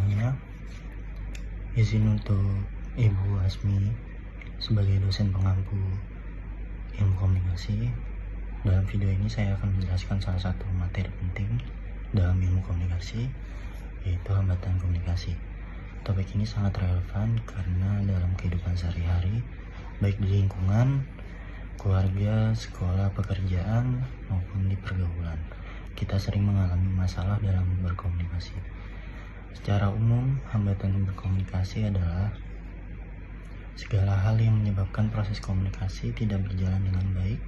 semuanya, izin untuk Ibu Asmi sebagai dosen pengampu ilmu komunikasi. Dalam video ini saya akan menjelaskan salah satu materi penting dalam ilmu komunikasi, yaitu hambatan komunikasi. Topik ini sangat relevan karena dalam kehidupan sehari-hari, baik di lingkungan, keluarga, sekolah, pekerjaan, maupun di pergaulan, kita sering mengalami masalah dalam berkomunikasi. Secara umum, hambatan berkomunikasi adalah segala hal yang menyebabkan proses komunikasi tidak berjalan dengan baik.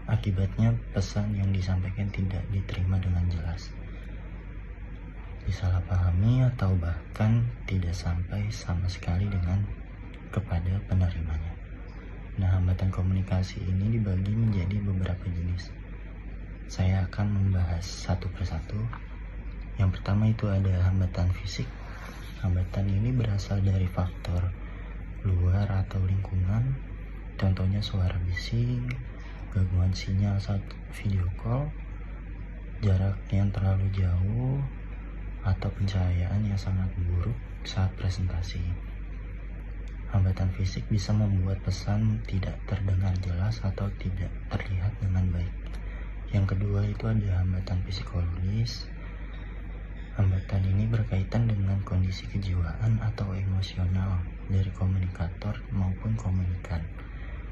Akibatnya, pesan yang disampaikan tidak diterima dengan jelas, disalahpahami, atau bahkan tidak sampai sama sekali kepada penerimanya. Nah, hambatan komunikasi ini dibagi menjadi beberapa jenis. Saya akan membahas satu persatu. Yang pertama itu ada hambatan fisik. Hambatan ini berasal dari faktor luar atau lingkungan. Contohnya suara bising, gangguan sinyal saat video call, jarak yang terlalu jauh, atau pencahayaan yang sangat buruk saat presentasi. Hambatan fisik bisa membuat pesan tidak terdengar jelas atau tidak terlihat dengan baik. Yang kedua itu ada hambatan psikologis. Hambatan ini berkaitan dengan kondisi kejiwaan atau emosional dari komunikator maupun komunikan.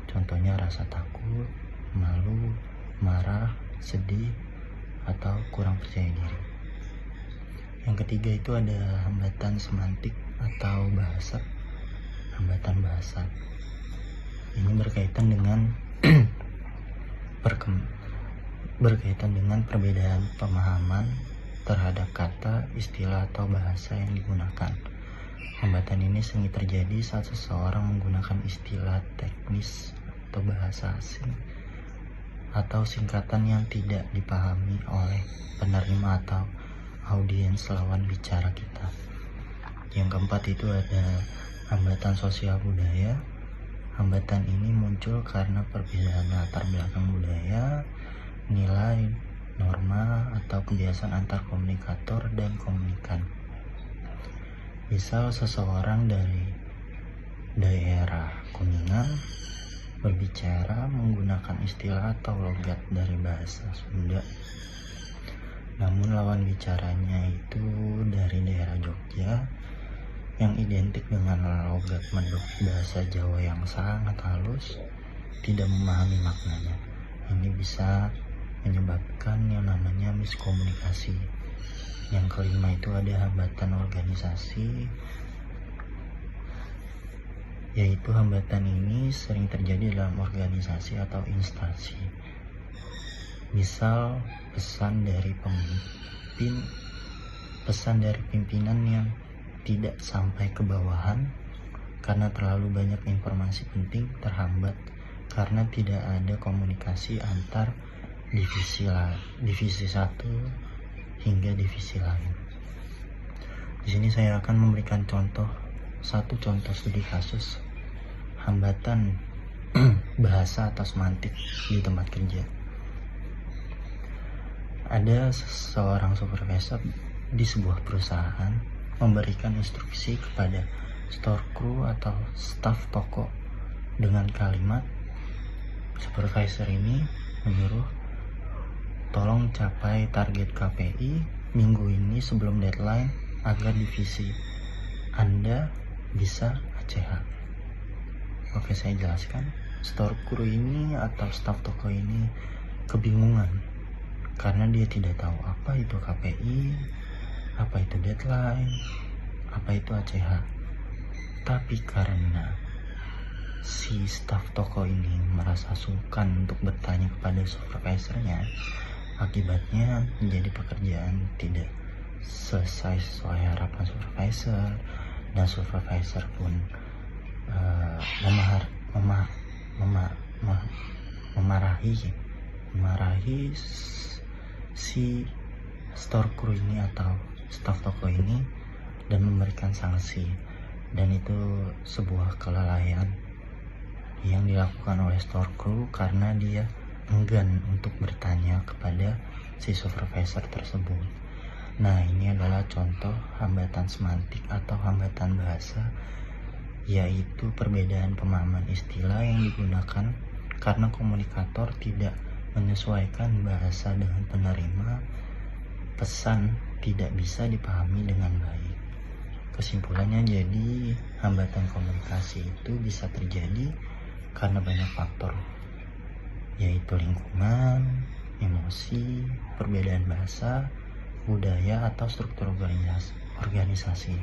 Contohnya rasa takut, malu, marah, sedih, atau kurang percaya diri. Yang ketiga itu ada hambatan semantik atau bahasa. Hambatan bahasa ini berkaitan dengan perbedaan pemahaman terhadap kata, istilah, atau bahasa yang digunakan. Hambatan ini sering terjadi saat seseorang menggunakan istilah teknis atau bahasa asing atau singkatan yang tidak dipahami oleh penerima atau audiens lawan bicara kita. Yang keempat itu ada hambatan sosial budaya. Hambatan ini muncul karena perbedaan latar belakang budaya, nilai, norma, atau kebiasaan antar komunikator dan komunikan. Misal seseorang dari daerah Kuningan berbicara menggunakan istilah atau logat dari bahasa Sunda, namun lawan bicaranya itu dari daerah Jogja yang identik dengan logat menduk bahasa Jawa yang sangat halus, tidak memahami maknanya. Ini bisa menyebabkan yang namanya miskomunikasi. Yang kelima itu ada hambatan organisasi, yaitu hambatan ini sering terjadi dalam organisasi atau instansi. Misal pesan dari pimpinan yang tidak sampai ke bawahan karena terlalu banyak informasi penting, terhambat karena tidak ada komunikasi antar divisi satu hingga divisi lain. Di sini saya akan memberikan satu contoh studi kasus hambatan bahasa atau semantik di tempat kerja. Ada seorang supervisor di sebuah perusahaan memberikan instruksi kepada store crew atau staf toko dengan kalimat, supervisor ini menyuruh tolong capai target KPI minggu ini sebelum deadline agar divisi Anda bisa ACH. Oke, saya jelaskan. Store crew ini atau staf toko ini kebingungan karena dia tidak tahu apa itu KPI, apa itu deadline, apa itu ACH. Tapi karena si staf toko ini merasa sungkan untuk bertanya kepada supervisornya, akibatnya menjadi pekerjaan tidak selesai sesuai harapan supervisor, dan supervisor pun memarahi si store crew ini atau staf toko ini dan memberikan sanksi. Dan itu sebuah kelalaian yang dilakukan oleh store crew karena dia enggan untuk bertanya kepada si supervisor tersebut. Nah, ini adalah contoh hambatan semantik atau hambatan bahasa, yaitu perbedaan pemahaman istilah yang digunakan karena komunikator tidak menyesuaikan bahasa dengan penerima. Pesan tidak bisa dipahami dengan baik. Kesimpulannya, jadi hambatan komunikasi itu bisa terjadi karena banyak faktor, yaitu lingkungan, emosi, perbedaan bahasa, budaya, atau struktur organisasi.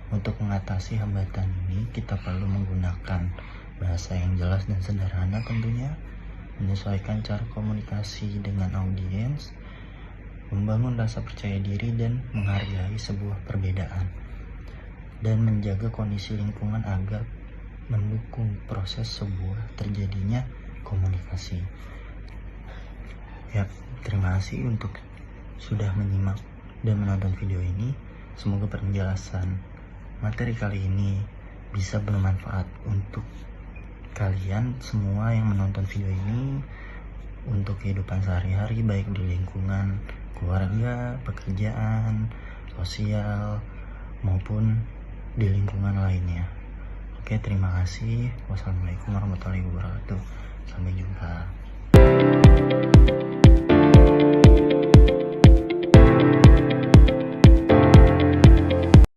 Untuk mengatasi hambatan ini, kita perlu menggunakan bahasa yang jelas dan sederhana tentunya, menyesuaikan cara komunikasi dengan audiens, membangun rasa percaya diri dan menghargai sebuah perbedaan, dan menjaga kondisi lingkungan agar mendukung proses sebuah terjadinya komunikasi. Ya, terima kasih untuk sudah menyimak dan menonton video ini. Semoga penjelasan materi kali ini bisa bermanfaat untuk kalian semua yang menonton video ini untuk kehidupan sehari-hari, baik di lingkungan keluarga, pekerjaan, sosial, maupun di lingkungan lainnya. Oke, terima kasih. Wassalamualaikum warahmatullahi wabarakatuh. Sampai jumpa.